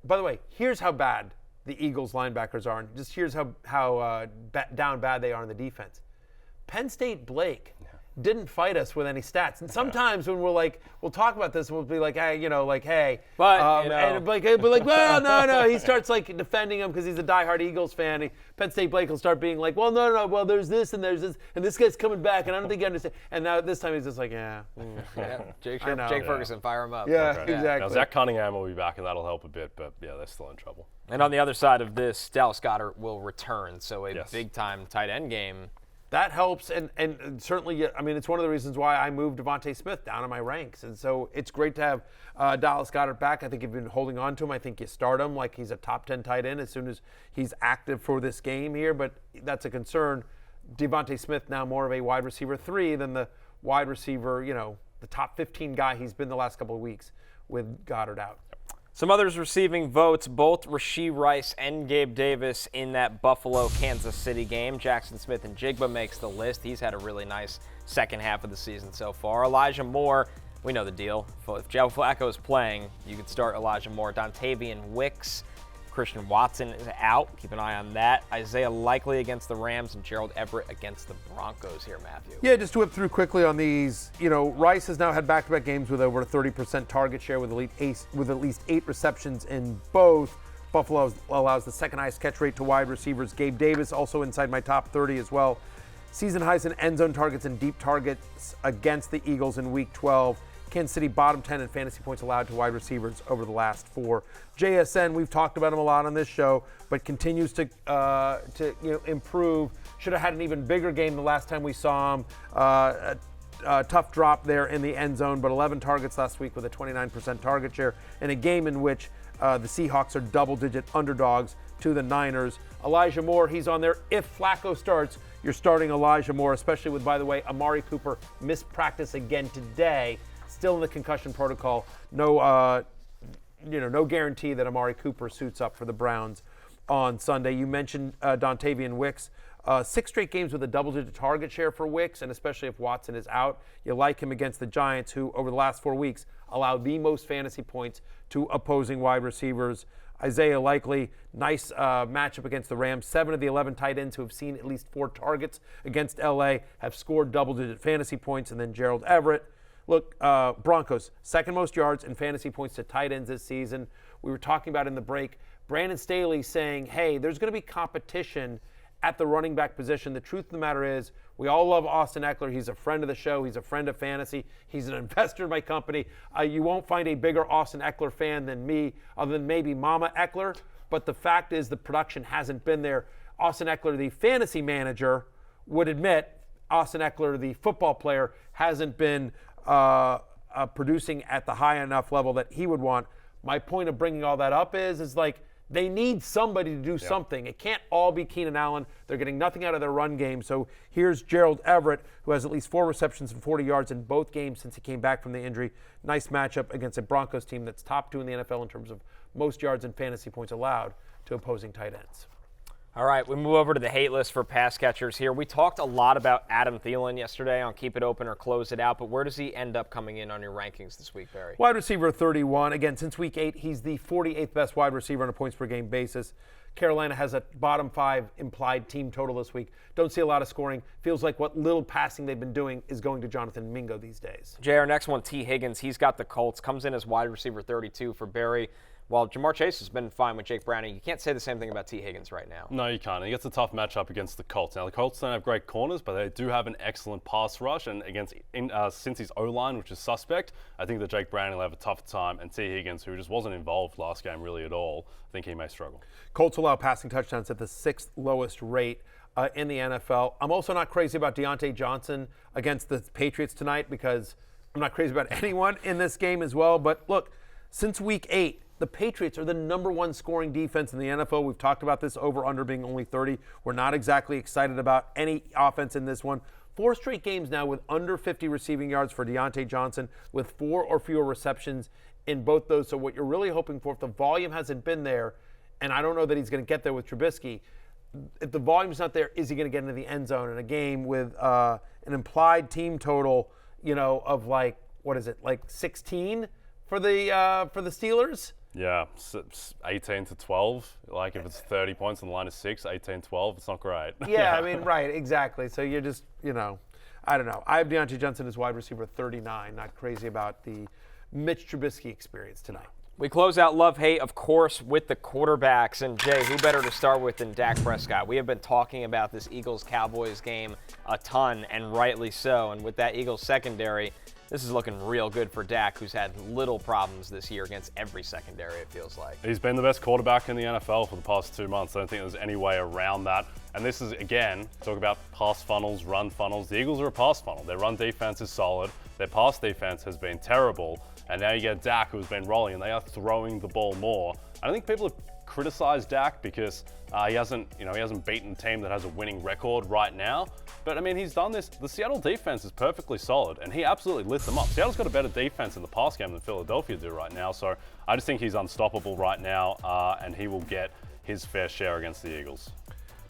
by the way, here's how bad the Eagles linebackers are. And just here's how down bad they are in the defense. Penn State Blake didn't fight us with any stats. And sometimes when we'll talk about this, we'll be like, hey, hey. But, and Blake will be like, well, no. He starts defending him because he's a diehard Eagles fan. Penn State Blake will start being like, well, no. Well, there's this and there's this. And this guy's coming back. And I don't think you understand. And now this time he's just like, Jake Ferguson, fire him up. Yeah, Okay. exactly. Now, Zach Cunningham will be back, and that'll help a bit. But, they're still in trouble. And on the other side of this, Dallas Goedert will return. So a Yes. big-time tight end game. That helps, and certainly, it's one of the reasons why I moved Devontae Smith down in my ranks. And so it's great to have Dallas Goedert back. I think you've been holding on to him. I think you start him like he's a top 10 tight end as soon as he's active for this game here, but that's a concern. Devontae Smith now more of a wide receiver 3 than the wide receiver, the top 15 guy he's been the last couple of weeks with Goddard out. Some others receiving votes, both Rashee Rice and Gabe Davis in that Buffalo-Kansas City game. Jackson Smith-Njigba makes the list. He's had a really nice second half of the season so far. Elijah Moore, we know the deal. If Joe Flacco is playing, you could start Elijah Moore. Dontayvion Wicks. Christian Watson is out. Keep an eye on that. Isaiah Likely against the Rams and Gerald Everett against the Broncos here, Matthew. Yeah, just to whip through quickly on these. Rice has now had back-to-back games with over a 30% target share with at least 8 receptions in both. Buffalo allows the second highest catch rate to wide receivers. Gabe Davis also inside my top 30 as well. Season highs in end zone targets and deep targets against the Eagles in Week 12. Kansas City bottom 10 in fantasy points allowed to wide receivers over the last 4. JSN, we've talked about him a lot on this show, but continues to improve. Should have had an even bigger game the last time we saw him. Tough drop there in the end zone, but 11 targets last week with a 29% target share in a game in which the Seahawks are double-digit underdogs to the Niners. Elijah Moore, he's on there. If Flacco starts, you're starting Elijah Moore, especially with, by the way, Amari Cooper missed practice again today. Still in the concussion protocol. No guarantee that Amari Cooper suits up for the Browns on Sunday. You mentioned Dontayvion Wicks. 6 straight games with a double-digit target share for Wicks, and especially if Watson is out. You like him against the Giants, who over the last 4 weeks allow the most fantasy points to opposing wide receivers. Isaiah Likely, nice matchup against the Rams. 7 of the 11 tight ends who have seen at least 4 targets against LA have scored double-digit fantasy points. And then Gerald Everett. Look, Broncos, second most yards and fantasy points to tight ends this season. We were talking about in the break, Brandon Staley saying, hey, there's going to be competition at the running back position. The truth of the matter is, we all love Austin Eckler. He's a friend of the show. He's a friend of fantasy. He's an investor in my company. You won't find a bigger Austin Eckler fan than me, other than maybe Mama Eckler. But the fact is the production hasn't been there. Austin Eckler, the fantasy manager, would admit Austin Eckler, the football player, hasn't been producing at the high enough level that he would want. My point of bringing all that up is they need somebody to do something. It can't all be Keenan Allen. They're getting nothing out of their run game. So here's Gerald Everett, who has at least 4 receptions and 40 yards in both games since he came back from the injury. Nice matchup against a Broncos team that's top 2 in the NFL in terms of most yards and fantasy points allowed to opposing tight ends. All right, we move over to the hate list for pass catchers here. We talked a lot about Adam Thielen yesterday on Keep It Open or Close It Out, but where does he end up coming in on your rankings this week, Barry? Wide receiver 31. Again, since week 8, he's the 48th best wide receiver on a points per game basis. Carolina has a bottom 5 implied team total this week. Don't see a lot of scoring. Feels like what little passing they've been doing is going to Jonathan Mingo these days. JR, next one, T. Higgins. He's got the Colts. Comes in as wide receiver 32 for Barry. While Jamar Chase has been fine with Jake Browning, you can't say the same thing about T. Higgins right now. No, you can't. He gets a tough matchup against the Colts. Now, the Colts don't have great corners, but they do have an excellent pass rush. And against Cincy's O-line, which is suspect, I think that Jake Browning will have a tough time. And T. Higgins, who just wasn't involved last game really at all, I think he may struggle. Colts allow passing touchdowns at the 6th lowest rate in the NFL. I'm also not crazy about Diontae Johnson against the Patriots tonight because I'm not crazy about anyone in this game as well. But look, since week 8, the Patriots are the number one scoring defense in the NFL. We've talked about this over-under being only 30. We're not exactly excited about any offense in this one. 4 straight games now with under 50 receiving yards for Diontae Johnson with 4 or fewer receptions in both those. So what you're really hoping for, if the volume hasn't been there, and I don't know that he's going to get there with Trubisky, if the volume's not there, is he going to get into the end zone in a game with an implied team total, of like 16 for the Steelers? Yeah, 18 to 12. Like if it's 30 points and the line is 6, 18-12, it's not great. Yeah, I mean, right, exactly. So you're just, I don't know. I have Diontae Johnson as wide receiver 39. Not crazy about the Mitch Trubisky experience tonight. We close out love-hate, of course, with the quarterbacks. And, Jay, who better to start with than Dak Prescott? We have been talking about this Eagles-Cowboys game a ton, and rightly so. And with that Eagles secondary, this is looking real good for Dak, who's had little problems this year against every secondary, it feels like. He's been the best quarterback in the NFL for the past 2 months. I don't think there's any way around that. And this is, again, talk about pass funnels, run funnels. The Eagles are a pass funnel. Their run defense is solid. Their pass defense has been terrible. And now you get Dak, who's been rolling, and they are throwing the ball more. I don't think people have criticized Dak because he hasn't beaten a team that has a winning record right now. But I mean, he's done this. The Seattle defense is perfectly solid, and he absolutely lit them up. Seattle's got a better defense in the pass game than Philadelphia do right now. So I just think he's unstoppable right now, and he will get his fair share against the Eagles.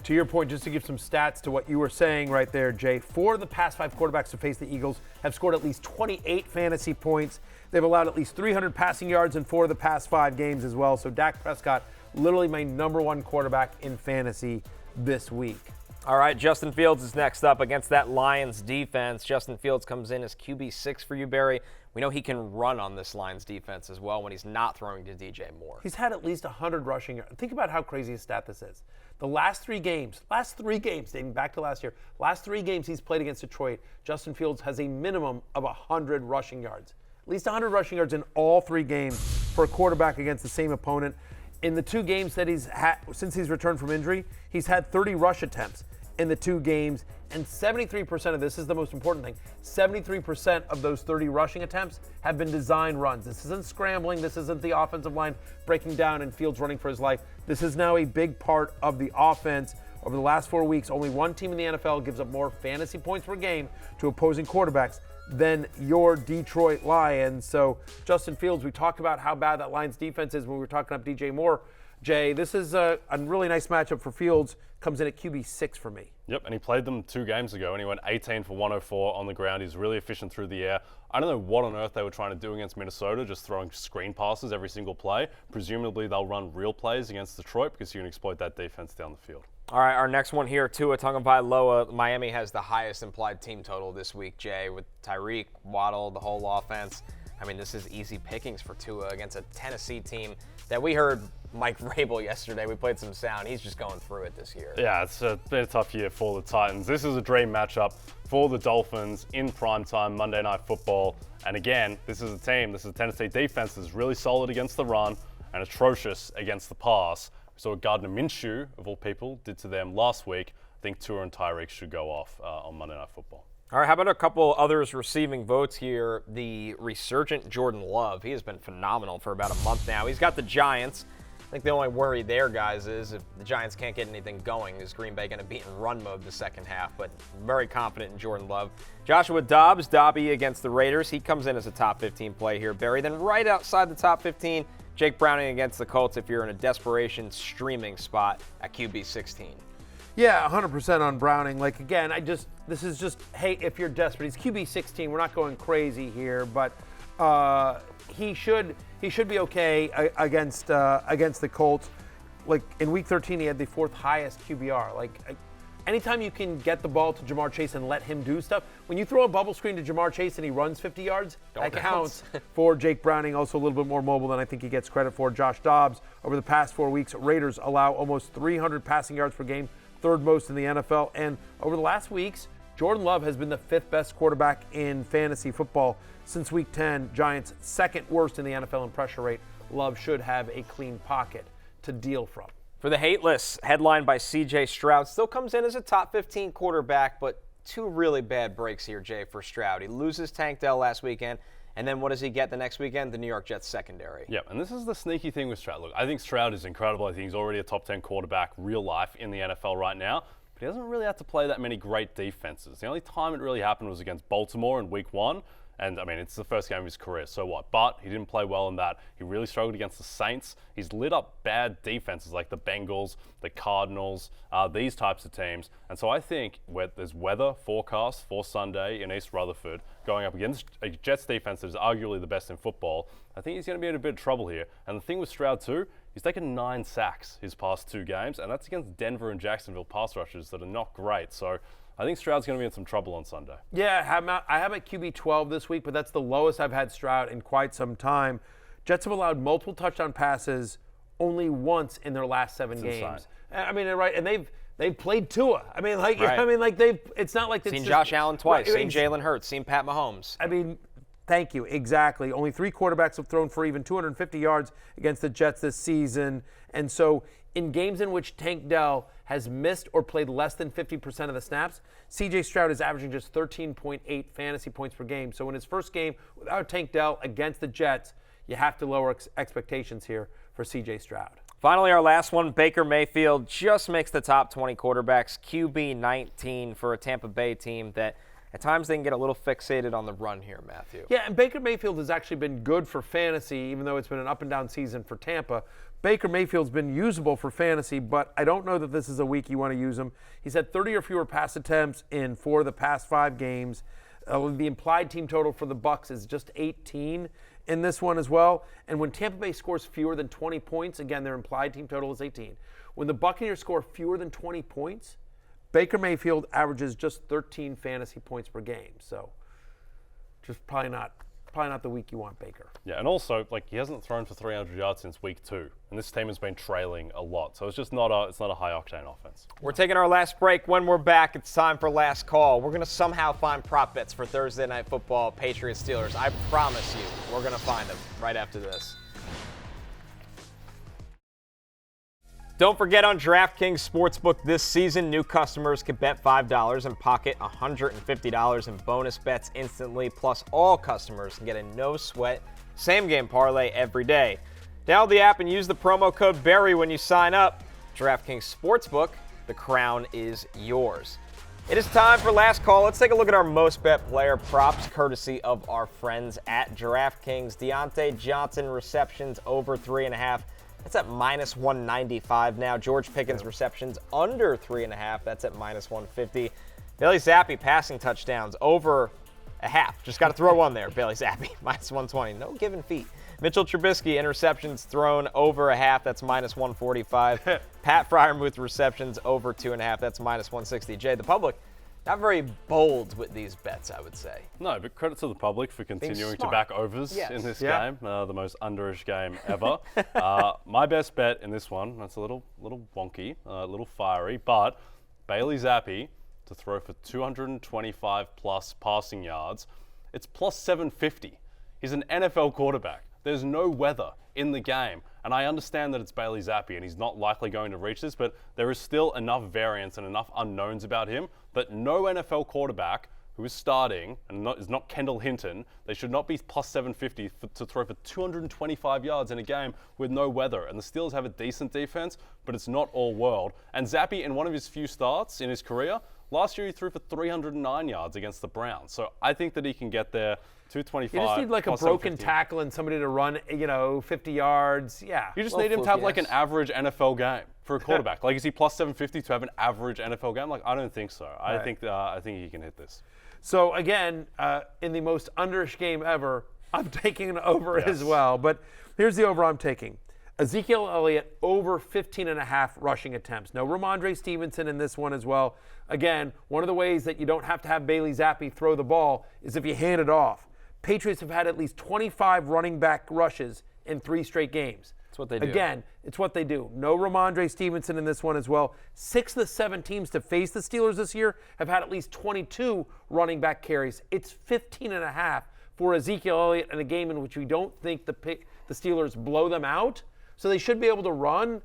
To your point, just to give some stats to what you were saying right there, Jay, 4 of the past 5 quarterbacks to face the Eagles have scored at least 28 fantasy points. They've allowed at least 300 passing yards in 4 of the past 5 games as well. So Dak Prescott, literally my number 1 quarterback in fantasy this week. All right, Justin Fields is next up against that Lions defense. Justin Fields comes in as QB6 for you, Barry. We know he can run on this Lions defense as well when he's not throwing to DJ Moore. He's had at least 100 rushing yards. Think about how crazy a stat this is. The last three games, dating back to last year, last 3 games he's played against Detroit, Justin Fields has a minimum of 100 rushing yards. At least 100 rushing yards in all 3 games for a quarterback against the same opponent. In the 2 games that he's had since he's returned from injury, he's had 30 rush attempts in the 2 games, and 73% of this is the most important thing. 73% of those 30 rushing attempts have been design runs. This isn't scrambling. This isn't the offensive line breaking down and Fields running for his life. This is now a big part of the offense. Over the last 4 weeks, only one team in the NFL gives up more fantasy points per game to opposing quarterbacks than your Detroit Lions. So Justin Fields, we talked about how bad that Lions defense is when we were talking up DJ Moore. Jay, this is a really nice matchup for Fields. Comes in at QB6 for me. Yep, and he played them 2 games ago, and he went 18 for 104 on the ground. He's really efficient through the air. I don't know what on earth they were trying to do against Minnesota, just throwing screen passes every single play. Presumably they'll run real plays against Detroit because you can exploit that defense down the field. All right, our next one here, Tua Tagovailoa. Miami has the highest implied team total this week, Jay, with Tyreek, Waddle, the whole offense. I mean, this is easy pickings for Tua against a Tennessee team that we heard Mike Vrabel yesterday. We played some sound. He's just going through it this year. Yeah, it's been a tough year for the Titans. This is a dream matchup for the Dolphins in primetime Monday Night Football. And again, this is a Tennessee defense that's really solid against the run and atrocious against the pass. We saw what Gardner Minshew, of all people, did to them last week. I think Tua and Tyreek should go off on Monday Night Football. All right, how about a couple others receiving votes here? The resurgent Jordan Love. He has been phenomenal for about a month now. He's got the Giants. I think the only worry there, guys, is if the Giants can't get anything going, is Green Bay going to be in run mode the second half? But very confident in Jordan Love. Joshua Dobbs, Dobby against the Raiders. He comes in as a top 15 play here, Barry. Then right outside the top 15, Jake Browning against the Colts if you're in a desperation streaming spot at QB 16. Yeah, 100% on Browning. Like, again, this is just, hey, if you're desperate. He's QB 16. We're not going crazy here, but he should be okay against the Colts. Like, in Week 13, he had the 4th highest QBR. Like, anytime you can get the ball to Jamar Chase and let him do stuff, when you throw a bubble screen to Jamar Chase and he runs 50 yards, that counts for Jake Browning. Also a little bit more mobile than I think he gets credit for. Josh Dobbs, over the past 4 weeks, Raiders allow almost 300 passing yards per game, 3rd most in the NFL. And over the last weeks, Jordan Love has been the 5th best quarterback in fantasy football since Week 10. Giants 2nd worst in the NFL in pressure rate. Love should have a clean pocket to deal from. For the hate list, headlined by C.J. Stroud, still comes in as a top 15 quarterback, but 2 really bad breaks here, Jay, for Stroud. He loses Tank Dell last weekend, And then what does he get the next weekend? The New York Jets secondary. Yeah, and this is the sneaky thing with Stroud. Look, I think Stroud is incredible. I think he's already a top 10 quarterback, real life, in the NFL right now. But he doesn't really have to play that many great defenses. The only time it really happened was against Baltimore in week 1. And, I mean, it's the first game of his career, so what? But he didn't play well in that. He really struggled against the Saints. He's lit up bad defenses like the Bengals, the Cardinals, these types of teams. And so I think there's weather forecast for Sunday in East Rutherford going up against a Jets defense that is arguably the best in football. I think he's going to be in a bit of trouble here. And the thing with Stroud, too, he's taken 9 sacks his past 2 games, and that's against Denver and Jacksonville pass rushers that are not great. So I think Stroud's going to be in some trouble on Sunday. Yeah, I have at QB 12 this week, but that's the lowest I've had Stroud in quite some time. Jets have allowed multiple touchdown passes only once in their last 7 games. Insane. I mean, right, and they've played Tua. I mean, like, right. It's not like seen Josh Allen twice, seen Jalen Hurts, seen Pat Mahomes. I mean, thank you, exactly. Only 3 quarterbacks have thrown for even 250 yards against the Jets this season, and so in games in which Tank Dell has missed or played less than 50% of the snaps, C.J. Stroud is averaging just 13.8 fantasy points per game. So in his first game without Tank Dell against the Jets, you have to lower expectations here for C.J. Stroud. Finally, our last one, Baker Mayfield just makes the top 20 quarterbacks, QB 19 for a Tampa Bay team that at times they can get a little fixated on the run here, Matthew. Yeah, and Baker Mayfield has actually been good for fantasy, even though it's been an up-and-down season for Tampa. Baker Mayfield's been usable for fantasy, but I don't know that this is a week you want to use him. He's had 30 or fewer pass attempts in 4 of the past 5 games. The implied team total for the Bucs is just 18 in this one as well. And when Tampa Bay scores fewer than 20 points, again, their implied team total is 18. When the Buccaneers score fewer than 20 points, Baker Mayfield averages just 13 fantasy points per game. So just probably not the week you want Baker. Yeah, and also, like, he hasn't thrown for 300 yards since week 2, and this team has been trailing a lot. So it's just not a high-octane offense. We're taking our last break. When we're back, it's time for last call. We're going to somehow find prop bets for Thursday Night Football, Patriots Steelers. I promise you, we're going to find them right after this. Don't forget, on DraftKings Sportsbook this season, new customers can bet $5 and pocket $150 in bonus bets instantly. Plus, all customers can get a no-sweat same-game parlay every day. Download the app and use the promo code BERRY when you sign up. DraftKings Sportsbook, the crown is yours. It is time for last call. Let's take a look at our most bet player props, courtesy of our friends at DraftKings. Diontae Johnson receptions over 3.5. That's at minus 195 now. George Pickens receptions under 3.5. That's at minus 150. Bailey Zappi passing touchdowns over a half. Just got to throw one there, Bailey Zappi, minus 120. No given feet. Mitchell Trubisky interceptions thrown over a half. That's minus 145. Pat Freiermuth receptions over 2.5. That's minus 160. Jay, the public, not very bold with these bets, I would say. No, but credit to the public for continuing to back overs in this game, the most underish game ever. My best bet in this one, that's a little wonky, a little fiery, but Bailey Zappi to throw for 225 plus passing yards. It's plus 750. He's an NFL quarterback. There's no weather in the game. And I understand that it's Bailey Zappi and he's not likely going to reach this, but there is still enough variance and enough unknowns about him that no NFL quarterback who is starting and is not Kendall Hinton, they should not be plus 750 to throw for 225 yards in a game with no weather. And the Steelers have a decent defense, but it's not all world. And Zappi, in one of his few starts in his career, last year he threw for 309 yards against the Browns. So I think that he can get there. 225. You just need like a broken tackle and somebody to run, 50 yards. Yeah. You just need him to have like an average NFL game for a quarterback. Like, is he plus 750 to have an average NFL game? Like, I don't think so. I think he can hit this. So again, in the most underish game ever, I'm taking an over as well. But here's the over I'm taking. Ezekiel Elliott over 15.5 rushing attempts. No Ramondre Stevenson in this one as well. Again, one of the ways that you don't have to have Bailey Zappi throw the ball is if you hand it off. Patriots have had at least 25 running back rushes in 3 straight games. That's what they do. Again, it's what they do. No Ramondre Stevenson in this one as well. 6 of the 7 teams to face the Steelers this year have had at least 22 running back carries. It's 15.5 for Ezekiel Elliott in a game in which we don't think the Steelers blow them out. So they should be able to run.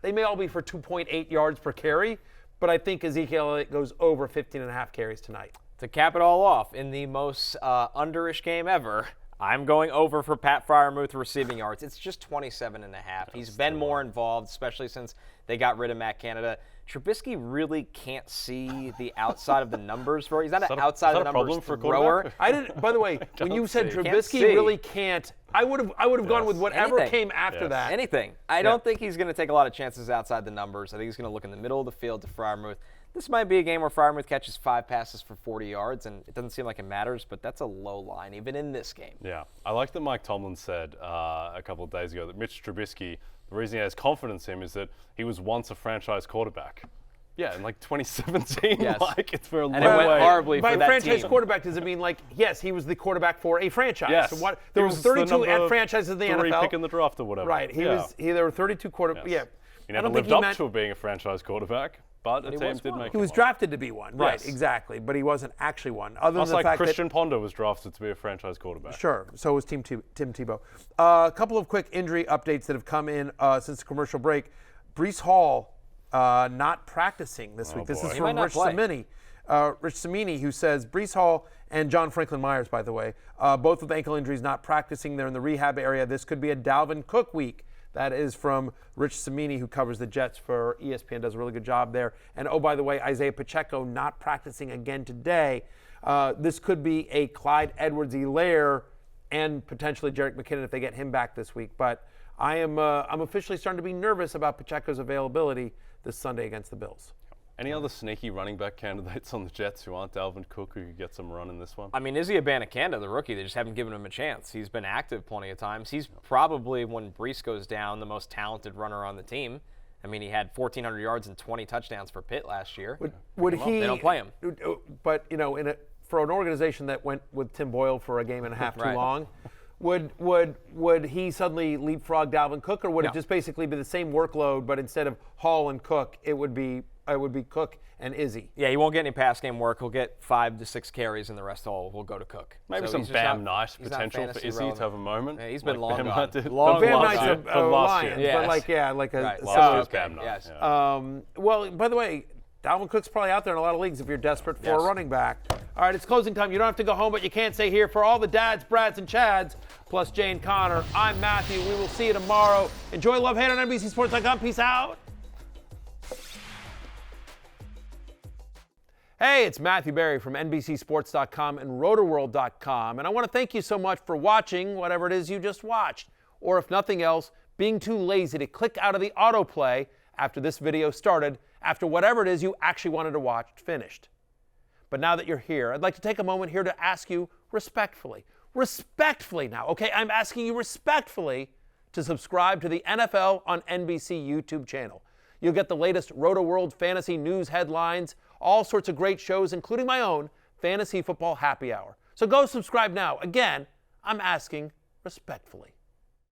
They may all be for 2.8 yards per carry, but I think Ezekiel Elliott goes over 15.5 carries tonight. To cap it all off, in the most underish game ever, I'm going over for Pat Freiermuth receiving yards. It's just 27.5. He's been more involved, especially since they got rid of Matt Canada. Trubisky really can't see the outside of the numbers for. He's not an outside of the numbers thrower. I didn't. By the way, when you said Trubisky really can't, I would have gone with whatever came after that. Anything. I don't think he's going to take a lot of chances outside the numbers. I think he's going to look in the middle of the field to Freiermuth. This might be a game where Freiermuth catches 5 passes for 40 yards, and it doesn't seem like it matters, but that's a low line, even in this game. Yeah. I like that Mike Tomlin said a couple of days ago that Mitch Trubisky, the reason he has confidence in him is that he was once a franchise quarterback. Yeah, in like 2017, it's for a long way. And it went horribly by for that franchise team. Quarterback, does it mean yes, he was the quarterback for a franchise? Yes. So there was 32 at franchises in the NFL. Pick in the draft or whatever. Right. There were 32 quarterbacks. Yes. Yeah. He never lived up to being a franchise quarterback, but a team did make him. He was drafted to be one. Right, exactly. But he wasn't actually one. Other than the fact Christian Ponder was drafted to be a franchise quarterback. Sure. So was Tim Tebow. A couple of quick injury updates that have come in since the commercial break. Breece Hall not practicing this week. This is from Rich Cimini, who says Breece Hall and John Franklin Myers, by the way, both with ankle injuries, not practicing. They're in the rehab area. This could be a Dalvin Cook week. That is from Rich Cimini, who covers the Jets for ESPN, does a really good job there. And, oh, by the way, Isiah Pacheco not practicing again today. This could be a Clyde Edwards-Helaire and potentially Jerick McKinnon if they get him back this week. But I'm officially starting to be nervous about Pacheco's availability this Sunday against the Bills. Any other sneaky running back candidates on the Jets who aren't Dalvin Cook who could get some run in this one? I mean, Isiah Pacheco, the rookie, they just haven't given him a chance. He's been active plenty of times. He's probably, when Breece goes down, the most talented runner on the team. I mean, he had 1,400 yards and 20 touchdowns for Pitt last year. Would he? They don't play him. But, for an organization that went with Tim Boyle for a game and a half too long, would he suddenly leapfrog Dalvin Cook, or would it just basically be the same workload, but instead of Hall and Cook, it would be Cook and Izzy? Yeah, he won't get any pass game work. He'll get 5 to 6 carries, and the rest all will go to Cook. Maybe some Bam Knight potential for Izzy to have a moment. Yeah, he's been long Bam gone. Bam Knight's a Lions, yes. but last year's Bam Knight. Yes. Well, by the way, Dalvin Cook's probably out there in a lot of leagues if you're desperate for a running back. All right, it's closing time. You don't have to go home, but you can't stay here. For all the dads, Brads, and Chads, plus Jay and Connor, I'm Matthew. We will see you tomorrow. Enjoy Love Hate on NBCSports.com. Peace out. Hey, it's Matthew Berry from NBCSports.com and Rotoworld.com, and I want to thank you so much for watching whatever it is you just watched, or if nothing else, being too lazy to click out of the autoplay after this video started, after whatever it is you actually wanted to watch finished. But now that you're here, I'd like to take a moment here to ask you respectfully now, okay? I'm asking you respectfully to subscribe to the NFL on NBC YouTube channel. You'll get the latest Rotoworld fantasy news headlines, all sorts of great shows, including my own Fantasy Football Happy Hour. So go subscribe now. Again, I'm asking respectfully.